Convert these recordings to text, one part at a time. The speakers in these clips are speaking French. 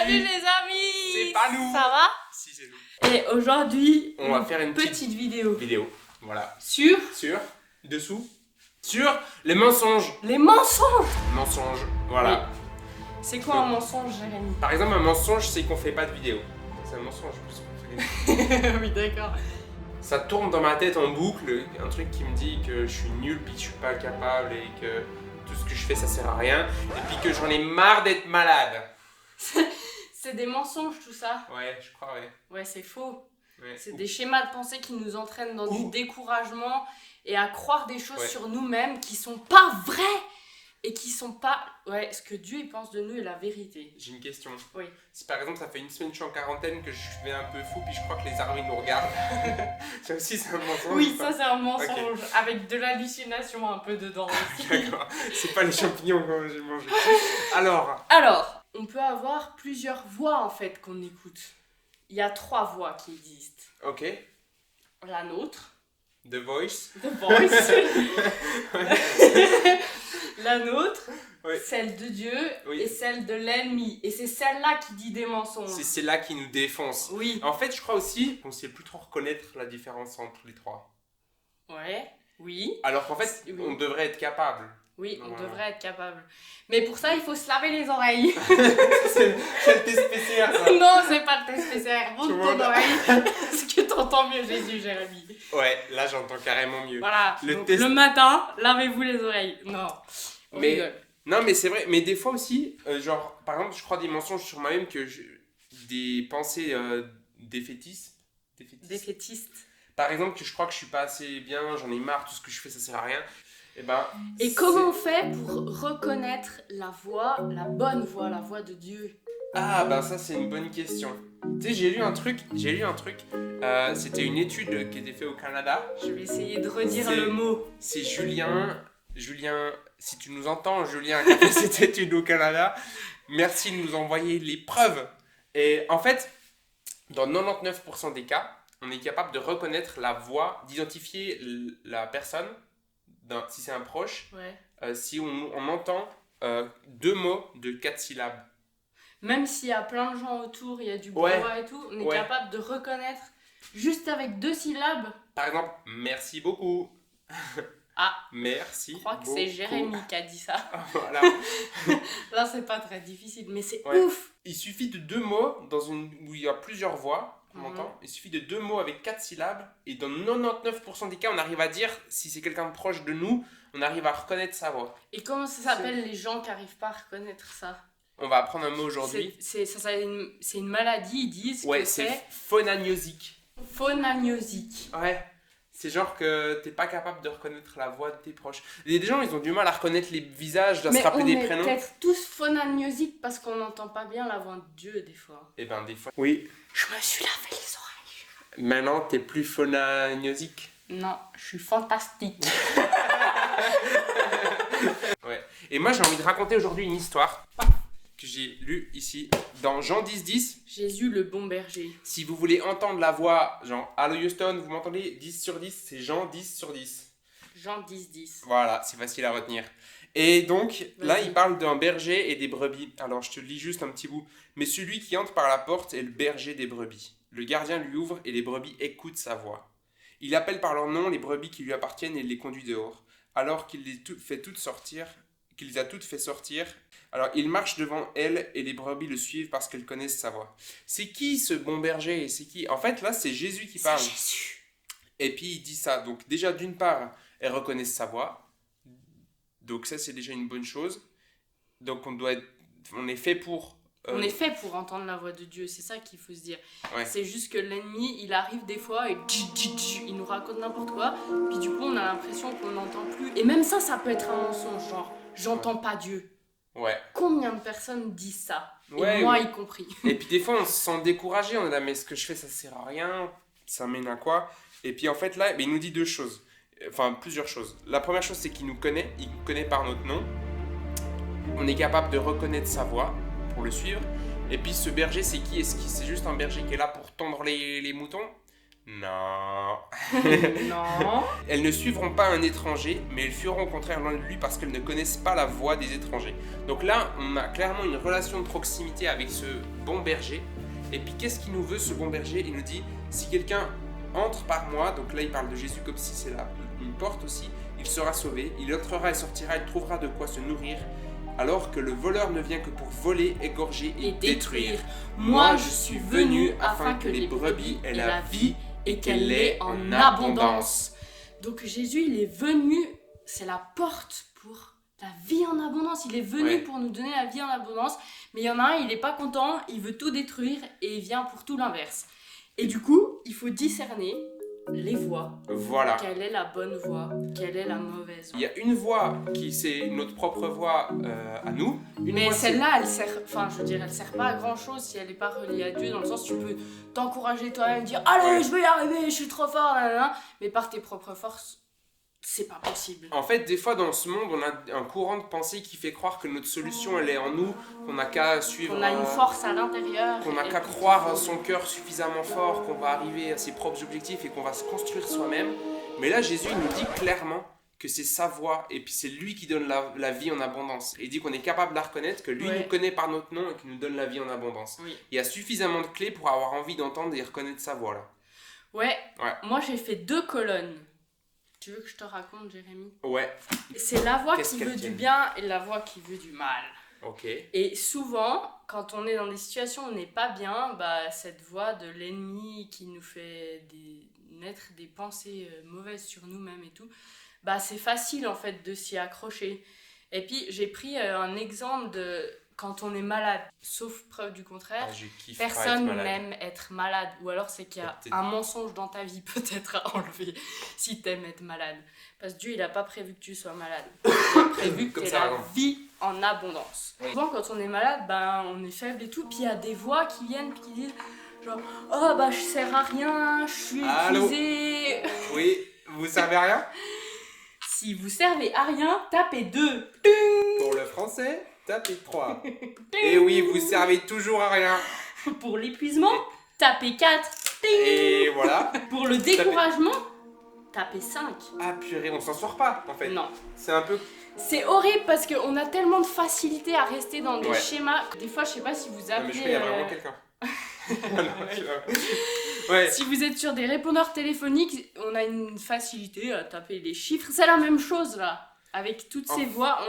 Salut les amis! C'est pas nous! Ça va? Si, c'est nous. Et aujourd'hui, on va faire une petite vidéo. Voilà. Sur Dessous. Sur les mensonges. les mensonges! Mensonges, voilà. Oui. C'est quoi un mensonge, Jérémy? Par exemple, un mensonge, c'est qu'on fait pas de vidéo. C'est un mensonge plus qu'on fait des... Oui, d'accord. Ça tourne dans ma tête en boucle, un truc qui me dit que je suis nul, puis que je suis pas capable et que tout ce que je fais ça sert à rien, et puis que j'en ai marre d'être malade. C'est des mensonges tout ça? Ouais, je crois, ouais. Ouais, c'est faux. Ouais. C'est des schémas de pensée qui nous entraînent dans du découragement et à croire des choses sur nous-mêmes qui sont pas vraies et qui sont pas... Ouais, ce que Dieu il pense de nous est la vérité. J'ai une question. Oui. Si par exemple ça fait une semaine que je suis en quarantaine, que je vais un peu fou, puis je crois que les araignées nous regardent, ça aussi c'est un mensonge? Oui, ça c'est un mensonge, Okay. avec de l'hallucination un peu dedans aussi. D'accord, c'est pas les champignons que j'ai mangé. Alors, on peut avoir plusieurs voix en fait qu'on écoute. Il y a 3 voix qui existent. ok, La nôtre, The Voice. The Voice, la nôtre, Ouais. celle de Dieu Oui. et celle de l'ennemi. Et c'est celle-là qui dit des mensonges. C'est celle-là qui nous défonce. Oui. En fait, je crois aussi qu'on sait plus trop reconnaître la différence entre les trois. Ouais, oui. Alors qu'en fait, Oui. on devrait être capable. Oui, on Voilà. devrait être capable. Mais pour ça, il faut se laver les oreilles. C'est le test PCR, ça. Non, c'est pas le test PCR. Monte Tout le ton monde. oreille. Est-ce que t'entends mieux Jésus, Jérémy? Ouais, là j'entends carrément mieux. Voilà. Le Donc, test- le matin, lavez-vous les oreilles. Non. On Mais- rigole. Non, mais c'est vrai, mais des fois aussi, genre, par exemple, je crois des mensonges sur moi-même des pensées défaitistes. Défaitiste. Par exemple, que je crois que je suis pas assez bien, j'en ai marre, tout ce que je fais ça sert à rien. Et ben. Et comment on fait pour reconnaître la voix, la bonne voix, la voix de Dieu? Ah, ben ça, c'est une bonne question. Tu sais, j'ai lu un truc, c'était une étude qui était faite au Canada. Je vais essayer de redire C'est- le mot. C'est Julien, si tu nous entends, Julien, qui a fait cette étude au Canada, merci de nous envoyer les preuves. Et en fait, dans 99% des cas, on est capable de reconnaître la voix, d'identifier la personne, si c'est un proche, si on entend 2 mots de 4 syllabes. Même s'il y a plein de gens autour, il y a du bruit Ouais. et tout, on est Ouais. capable de reconnaître juste avec 2 syllabes. Par exemple, merci beaucoup. Ah, Merci. je crois que c'est Jérémy qui a dit ça. Voilà. Là, c'est pas très difficile, mais c'est Ouais. ouf. Il suffit de 2 mots où il y a plusieurs voix, on Mhm. entend. Il suffit de 2 mots avec 4 syllabes et dans 99% des cas, on arrive à dire si c'est quelqu'un de proche de nous, on arrive à reconnaître sa voix. Et comment ça s'appelle les gens qui arrivent pas à reconnaître ça? On va apprendre un mot aujourd'hui. C'est une maladie, ils disent Ouais, que c'est c'est phonaniosique. phonaniosique. Ouais. C'est genre que t'es pas capable de reconnaître la voix de tes proches. Il y a des gens, ils ont du mal à reconnaître les visages, à se Mais rappeler on des est prénoms. peut-être tous phonaniosiques parce qu'on n'entend pas bien la voix de Dieu des fois. Et ben des fois. Oui. Je me suis lavé les oreilles. Maintenant, t'es plus phonaniosique. Non, je suis fantastique. Ouais. Et moi, j'ai envie de raconter aujourd'hui une histoire que j'ai lue ici dans Jean 10:10. Jésus le bon berger. Si vous voulez entendre la voix, genre Allo Houston, vous m'entendez 10 sur 10, c'est Jean 10 sur 10. Jean 10. Voilà, c'est facile à retenir. Et donc, là, Vas-y. il parle d'un berger et des brebis. Alors, je te lis juste un petit bout. Mais celui qui entre par la porte est le berger des brebis. Le gardien lui ouvre et les brebis écoutent sa voix. Il appelle par leur nom les brebis qui lui appartiennent et les conduit dehors. Alors qu'il les a toutes fait sortir, alors il marche devant elles et les brebis le suivent parce qu'elles connaissent sa voix. C'est qui ce bon berger? C'est qui? En fait, là, c'est Jésus qui parle. C'est Jésus. Et puis il dit ça. Donc déjà, d'une part, elles reconnaissent sa voix. Donc ça, c'est déjà une bonne chose. Donc on est fait pour... On est fait pour entendre la voix de Dieu, c'est ça qu'il faut se dire. Ouais. C'est juste que l'ennemi, il arrive des fois et il nous raconte n'importe quoi. Puis du coup, on a l'impression qu'on n'entend plus. Et même ça peut être un mensonge, genre j'entends pas Dieu. Ouais. Combien de personnes disent ça? Ouais, Et moi ouais. y compris. Et puis des fois, on se sent découragé. On est là, mais ce que je fais, ça sert à rien. Ça mène à quoi? Et puis en fait, là, il nous dit 2 choses. Enfin, plusieurs choses. La première chose, c'est qu'il nous connaît. Il nous connaît par notre nom. On est capable de reconnaître sa voix pour le suivre. Et puis ce berger, c'est qui? Est-ce que c'est juste un berger qui est là pour tondre les moutons? Non. Non. Elles ne suivront pas un étranger, mais elles fuiront au contraire loin de lui parce qu'elles ne connaissent pas la voix des étrangers. Donc là, on a clairement une relation de proximité avec ce bon berger. Et puis qu'est-ce qu'il nous veut, ce bon berger? Il nous dit, si quelqu'un entre par moi, donc là il parle de Jésus comme si c'est là une porte aussi, il sera sauvé, il entrera et sortira, il trouvera de quoi se nourrir, alors que le voleur ne vient que pour voler, égorger et détruire. Moi, je suis venu afin que les brebis aient la vie et qu'elle l'ait en abondance. Donc Jésus, il est venu, c'est la porte pour la vie en abondance. Il est venu pour nous donner la vie en abondance. Mais il y en a un, il n'est pas content, il veut tout détruire et il vient pour tout l'inverse. Et du coup, il faut discerner les voies. Voilà. Quelle est la bonne voie, quelle est la mauvaise voie. Il y a une voie qui c'est notre propre voie à nous. Mais celle-là, elle sert, enfin je veux dire, elle sert pas à grand chose si elle n'est pas reliée à Dieu, dans le sens où tu peux t'encourager toi-même, dire allez, je vais y arriver, je suis trop fort, mais par tes propres forces, c'est pas possible. En fait, des fois dans ce monde, on a un courant de pensée qui fait croire que notre solution elle est en nous, qu'on n'a qu'à suivre. On a une force à l'intérieur. Qu'on n'a qu'à croire son cœur suffisamment fort, qu'on va arriver à ses propres objectifs et qu'on va se construire soi-même. Mais là, Jésus il nous dit clairement que c'est sa voix et puis c'est lui qui donne la vie en abondance. Et il dit qu'on est capable de la reconnaître, que lui nous connaît par notre nom et qu'il nous donne la vie en abondance. Oui. Il y a suffisamment de clés pour avoir envie d'entendre et reconnaître sa voix là. Ouais. Moi j'ai fait 2 colonnes. Tu veux que je te raconte, Jérémy? Ouais. C'est la voix qui veut du bien et la voix qui veut du mal. Ok. Et souvent, quand on est dans des situations où on n'est pas bien, bah, cette voix de l'ennemi qui nous fait naître des pensées mauvaises sur nous-mêmes et tout, bah, c'est facile en fait de s'y accrocher. Et puis j'ai pris un exemple de quand on est malade, sauf preuve du contraire, personne n'aime être malade. Ou alors c'est qu'il y a un mensonge dans ta vie peut-être à enlever si t'aimes être malade. Parce que Dieu, il n'a pas prévu que tu sois malade. Il a prévu que tu aies la vie en abondance. Oui. Souvent, quand on est malade, ben, on est faible et tout. Puis il y a des voix qui viennent qui disent genre « Oh, bah je sers à rien, je suis épuisée. » Oui, vous servez à rien? Si vous servez à rien, tapez 2. Pour le français, tapez 3. Et oui, vous servez toujours à rien. Pour l'épuisement, tapez 4. Et voilà. Pour le découragement, tapez 5. Ah purée, on s'en sort pas en fait. Non. C'est un peu... C'est horrible parce qu'on a tellement de facilité à rester dans des schémas. Des fois, je sais pas si vous avez... Non mais je crois qu'il y a vraiment quelqu'un. Si vous êtes sur des répondeurs téléphoniques, on a une facilité à taper les chiffres. C'est la même chose là. Avec toutes ces voix,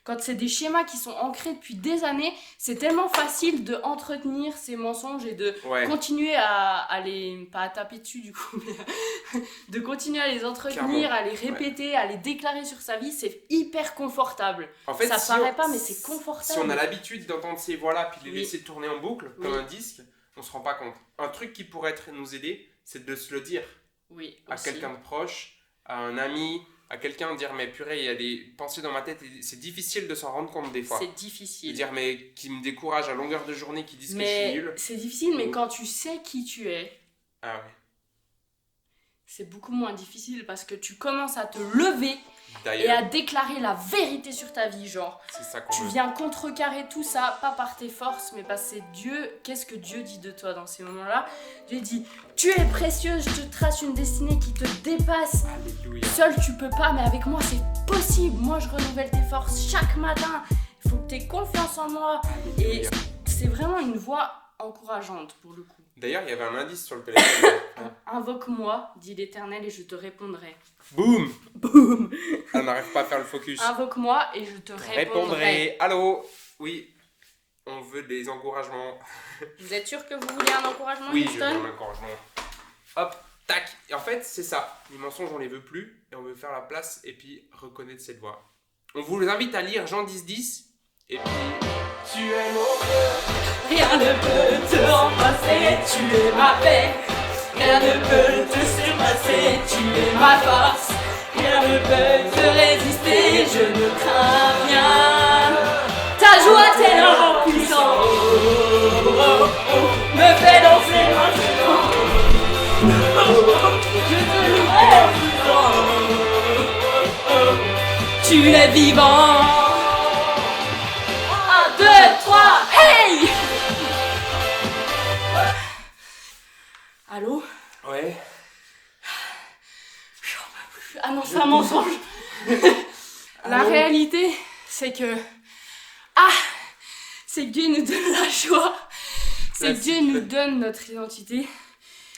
quand c'est des schémas qui sont ancrés depuis des années, c'est tellement facile de entretenir ces mensonges et de continuer à les... Pas à taper dessus du coup, mais de continuer à les entretenir, à les répéter, à les déclarer sur sa vie. C'est hyper confortable. En fait, ça paraît pas, mais c'est confortable. Si on a l'habitude d'entendre ces voix-là puis de les laisser tourner en boucle, comme un disque, on se rend pas compte. Un truc qui pourrait nous aider, c'est de se le dire. Oui, à quelqu'un de proche, à un ami... à quelqu'un dire mais purée il y a des pensées dans ma tête et c'est difficile de s'en rendre compte des fois. C'est difficile. De dire mais qui me décourage à longueur de journée, qui disent que je suis nul. C'est difficile mais quand tu sais qui tu es. Ah ouais. C'est beaucoup moins difficile parce que tu commences à te lever et à déclarer la vérité sur ta vie, genre. C'est ça tu viens contrecarrer tout ça, pas par tes forces, mais parce que c'est Dieu. Qu'est-ce que Dieu dit de toi dans ces moments-là? Dieu dit, tu es précieuse, je te trace une destinée qui te dépasse. Alléluia. Seul tu peux pas, mais avec moi c'est possible. Moi je renouvelle tes forces chaque matin. Il faut que tu aies confiance en moi. Alléluia. Et c'est vraiment une voix encourageante pour le coup. D'ailleurs, il y avait un indice sur le téléphone. Invoque-moi, dit l'Éternel, et je te répondrai. Boum. Boum. On n'arrive pas à faire le focus. Invoque-moi et je te répondrai. Allô. Oui. On veut des encouragements. Vous êtes sûr que vous voulez un encouragement, Oui, Houston? je veux un encouragement. Hop, tac. Et en fait, c'est ça. Les mensonges, on les veut plus. Et on veut faire la place et puis reconnaître cette voix. On vous invite à lire Jean 10:10. Et puis... Tu es mon Dieu. Rien ne peut te remplacer, tu es ma paix. Rien ne peut te surpasser, tu es ma force. Rien ne peut te résister, je ne crains rien. Ta joie tellement puissante me fait danser maintenant. Je te louerai puissant. Tu es vivant. 1, 2, 3, hey! Allô? Ouais. Ah non, c'est un mensonge. La réalité, c'est que... c'est que Dieu nous donne la joie. C'est que Dieu nous donne notre identité.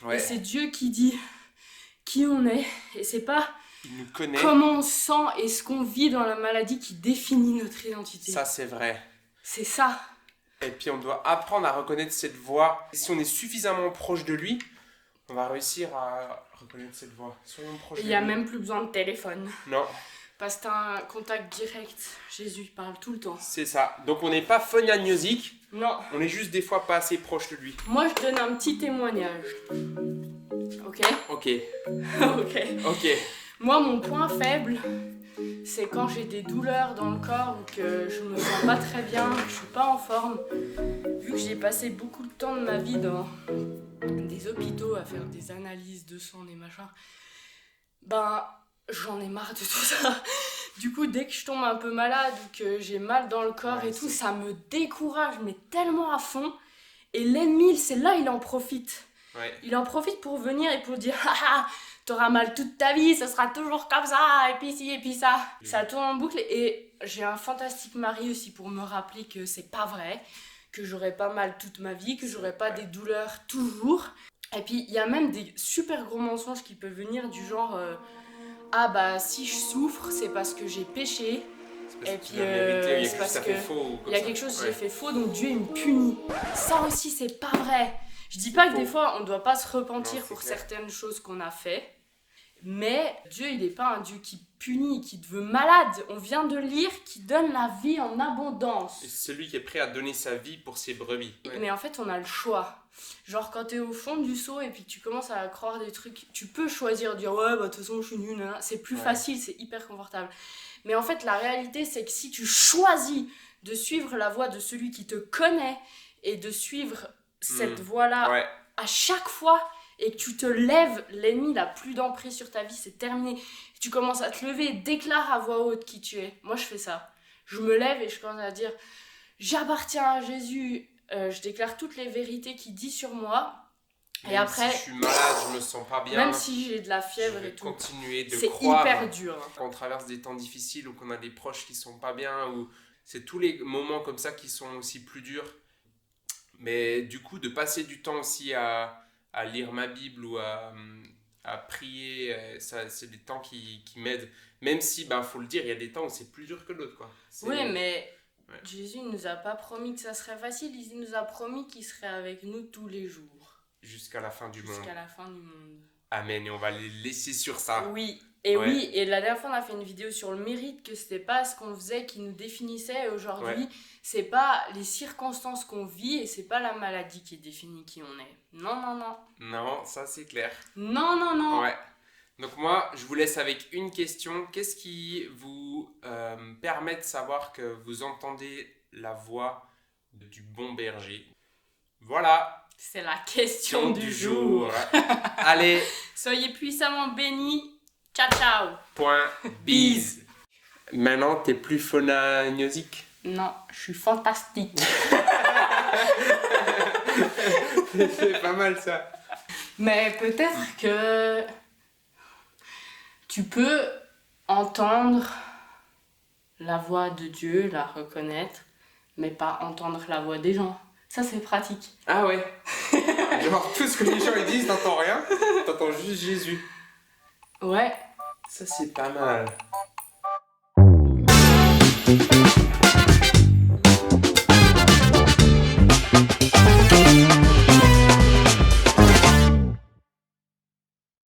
Ouais. Et c'est Dieu qui dit qui on est. Et c'est pas il nous connaît. Comment on se sent et ce qu'on vit dans la maladie qui définit notre identité. Ça, c'est vrai. C'est ça. Et puis, on doit apprendre à reconnaître cette voix. Et si on est suffisamment proche de lui, on va réussir à reconnaître cette voix. Soyons proches de lui. Il n'y a même plus besoin de téléphone. Non. Parce que t'as un contact direct. Jésus parle tout le temps. C'est ça. Donc on n'est pas phoniagnostique. Non. On est juste des fois pas assez proche de lui. Moi, je donne un petit témoignage. Ok. Ok. Ok. Moi, mon point faible, c'est quand j'ai des douleurs dans le corps ou que je me sens pas très bien, que je suis pas en forme. Vu que j'ai passé beaucoup de temps de ma vie dans des hôpitaux à faire des analyses de sang, des machins, j'en ai marre de tout ça. Du coup, dès que je tombe un peu malade ou que j'ai mal dans le corps et tout, ça me décourage, mais tellement à fond. Et l'ennemi, c'est là, il en profite. Ouais. Il en profite pour venir et pour dire t'auras mal toute ta vie, ça sera toujours comme ça, et puis ci, et puis ça. Ça tourne en boucle et j'ai un fantastique mari aussi pour me rappeler que c'est pas vrai, que j'aurai pas mal toute ma vie, que j'aurai pas des douleurs toujours. Et puis, il y a même des super gros mensonges qui peuvent venir du genre... si je souffre, c'est parce que j'ai péché. Et puis c'est parce que il y a quelque chose que j'ai fait faux, donc Dieu il me punit. Ça aussi c'est pas vrai. Je dis pas que des fois on doit pas se repentir pour certaines choses qu'on a fait, mais Dieu il est pas un Dieu qui punit, qui te veut malade. On vient de lire qui donne la vie en abondance. Et c'est celui qui est prêt à donner sa vie pour ses brebis. Ouais. Mais en fait on a le choix. Genre quand t'es au fond du seau et puis tu commences à croire des trucs, tu peux choisir de dire de toute façon je suis nul, c'est plus facile, c'est hyper confortable. Mais en fait la réalité c'est que si tu choisis de suivre la voie de celui qui te connaît et de suivre cette voie-là à chaque fois et que tu te lèves, l'ennemi n'a plus d'emprise sur ta vie, c'est terminé. Tu commences à te lever et déclare à voix haute qui tu es. Moi je fais ça. Je me lève et je commence à dire j'appartiens à Jésus. Je déclare toutes les vérités qu'il dit sur moi. Même et après, si je suis malade, je me sens pas bien. Même si j'ai de la fièvre et tout. Continuer de c'est croire. C'est hyper dur. Quand on traverse des temps difficiles ou qu'on a des proches qui sont pas bien, ou c'est tous les moments comme ça qui sont aussi plus durs. Mais du coup, de passer du temps aussi à lire ma Bible ou à prier, ça, c'est des temps qui m'aident. Même si, faut le dire, il y a des temps où c'est plus dur que d'autres, quoi. Oui, mais... Ouais. Jésus ne nous a pas promis que ça serait facile, il nous a promis qu'il serait avec nous tous les jours. Jusqu'à la fin du monde. Jusqu'à la fin du monde. Amen, et on va les laisser sur ça. Oui, et la dernière fois on a fait une vidéo sur le mérite, que c'était pas ce qu'on faisait qui nous définissait. Et aujourd'hui, c'est pas les circonstances qu'on vit et c'est pas la maladie qui définit qui on est. Non. Non, ça c'est clair. Non. Ouais. Donc moi, je vous laisse avec une question. Qu'est-ce qui vous permet de savoir que vous entendez la voix du bon berger? Voilà. C'est la question du jour. Allez. Soyez puissamment bénis. Ciao, ciao. Bise. Maintenant, t'es plus phoniagnostique? Non, je suis fantastique. C'est pas mal ça. Mais peut-être que... tu peux entendre la voix de Dieu, la reconnaître, mais pas entendre la voix des gens. Ça, c'est pratique. Ah ouais. Genre, tout ce que les gens ils disent, t'entends rien, t'entends juste Jésus. Ouais. Ça, c'est pas mal.